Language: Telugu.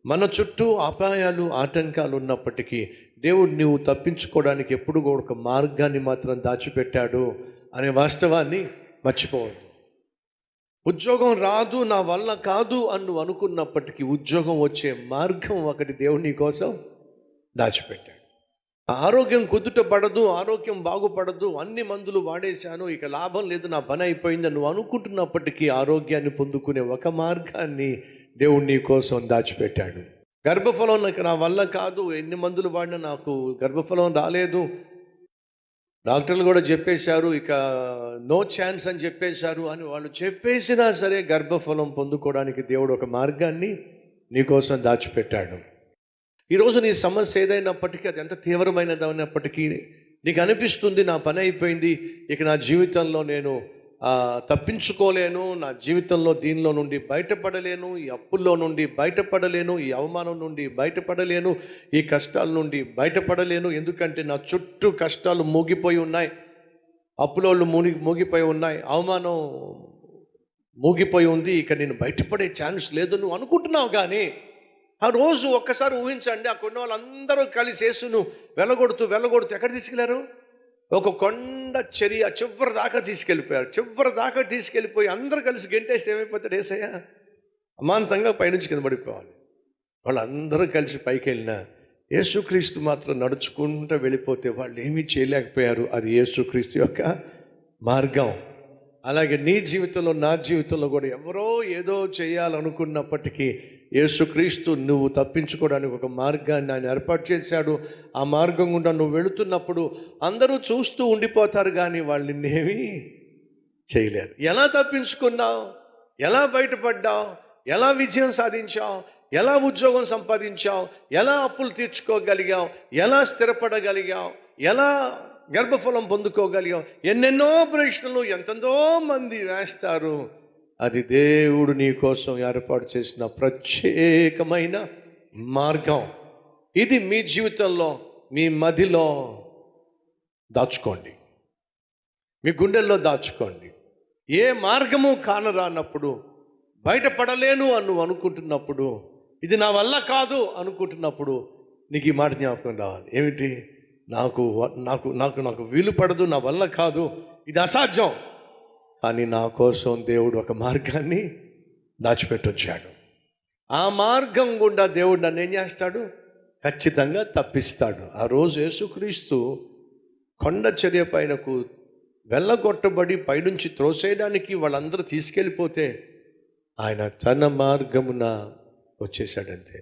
మన చుట్టూ అపాయాలు ఆటంకాలు ఉన్నప్పటికీ దేవుడు నువ్వు తప్పించుకోవడానికి ఎప్పుడు కూడా ఒక మార్గాన్ని మాత్రం దాచిపెట్టాడు అనే వాస్తవాన్ని మర్చిపోవద్దు. ఉద్యోగం రాదు, నా వల్ల కాదు అని నువ్వు అనుకున్నప్పటికీ ఉద్యోగం వచ్చే మార్గం ఒకటి దేవుడు నీ కోసం దాచిపెట్టాడు. ఆరోగ్యం కుదుట పడదు, ఆరోగ్యం బాగుపడదు, అన్ని మందులు వాడేశాను, ఇక లాభం లేదు, నా పని అయిపోయిందని నువ్వు అనుకుంటున్నప్పటికీ ఆరోగ్యాన్ని పొందుకునే ఒక మార్గాన్ని దేవుడు నీ కోసం దాచిపెట్టాడు. గర్భఫలం నా వల్ల కాదు, ఎన్ని మందులు వాడినా నాకు గర్భఫలం రాలేదు, డాక్టర్లు కూడా చెప్పేశారు, ఇక నో ఛాన్స్ అని చెప్పేశారు అని వాళ్ళు చెప్పేసినా సరే గర్భఫలం పొందుకోవడానికి దేవుడు ఒక మార్గాన్ని నీకోసం దాచిపెట్టాడు. ఈరోజు నీ సమస్య ఏదైనప్పటికీ, అది ఎంత తీవ్రమైనదైనప్పటికీ, నీకు అనిపిస్తుంది నా పని అయిపోయింది, ఇక నా జీవితంలో నేను తప్పించుకోలేను, నా జీవితంలో దీనిలో నుండి బయటపడలేను, ఈ అప్పుల్లో నుండి బయటపడలేను, ఈ అవమానం నుండి బయటపడలేను, ఈ కష్టాల నుండి బయటపడలేను, ఎందుకంటే నా చుట్టూ కష్టాలు మూగిపోయి ఉన్నాయి, అప్పులోళ్ళు మూగిపోయి ఉన్నాయి, అవమానం మూగిపోయి ఉంది, ఇక నేను బయటపడే ఛాన్స్ లేదు నువ్వు అనుకుంటున్నావు. కానీ ఆ రోజు ఒక్కసారి ఊహించండి, ఆ కొన్ని వాళ్ళందరూ కలిసి యేసును వెళ్ళగొడుతూ ఎక్కడ తీసుకెళ్లారు? ఒక కొండ చర్య చివరి దాకా తీసుకెళ్ళిపోయారు. చివరి దాకా తీసుకెళ్ళిపోయి అందరూ కలిసి గెంటేస్తే ఏమైపోతాడు యేసయ్య? అమాంతంగా పైనుంచి కింద పడిపోవాలి. వాళ్ళందరూ కలిసి పైకి వెళ్ళినా యేసుక్రీస్తు మాత్రం నడుచుకుంటూ వెళ్ళిపోతే వాళ్ళు ఏమీ చేయలేకపోయారు. అది యేసుక్రీస్తు యొక్క మార్గం. అలాగే నీ జీవితంలో, నా జీవితంలో కూడా ఎవరో ఏదో చేయాలనుకున్నప్పటికీ యేసుక్రీస్తు నువ్వు తప్పించుకోవడానికి ఒక మార్గాన్ని ఆయన ఏర్పాటు చేశాడు. ఆ మార్గం గుండా నువ్వు వెళుతున్నప్పుడు అందరూ చూస్తూ ఉండిపోతారు, కానీ వాళ్ళు నిన్నేమీ చేయలేరు. ఎలా తప్పించుకున్నావు, ఎలా బయటపడ్డావు, ఎలా విజయం సాధించావు, ఎలా ఉద్యోగం సంపాదించావు, ఎలా అప్పులు తీర్చుకోగలిగావు, ఎలా స్థిరపడగలిగావు, ఎలా గర్భఫలం పొందుకోగలిగావు, ఎన్నెన్నో ప్రశ్నలు ఎంతెంతో మంది వేస్తారు. అది దేవుడు నీ కోసం ఏర్పాటు చేసిన ప్రత్యేకమైన మార్గం. ఇది మీ జీవితంలో, మీ మదిలో దాచుకోండి, మీ గుండెల్లో దాచుకోండి. ఏ మార్గము కానరానప్పుడు, బయటపడలేను అని నువ్వు అనుకుంటున్నప్పుడు, ఇది నా వల్ల కాదు అనుకుంటున్నప్పుడు నీకు ఈ మాట జ్ఞాపకం రావాలి. ఏమిటి? నాకు నాకు నాకు నాకు వీలు పడదు, నా వల్ల కాదు, ఇది అసాధ్యం. కానీ నా కోసం దేవుడు ఒక మార్గాన్ని దాచిపెట్టొచ్చాడు. ఆ మార్గం గుండా దేవుడు నన్ను ఏం చేస్తాడు? ఖచ్చితంగా తప్పిస్తాడు. ఆ రోజు యేసుక్రీస్తు కొండ చర్య పైనకు వెళ్ళగొట్టబడి పైనుంచి త్రోసేయడానికి వాళ్ళందరూ తీసుకెళ్ళిపోతే ఆయన తన మార్గమున వచ్చేసాడంతే.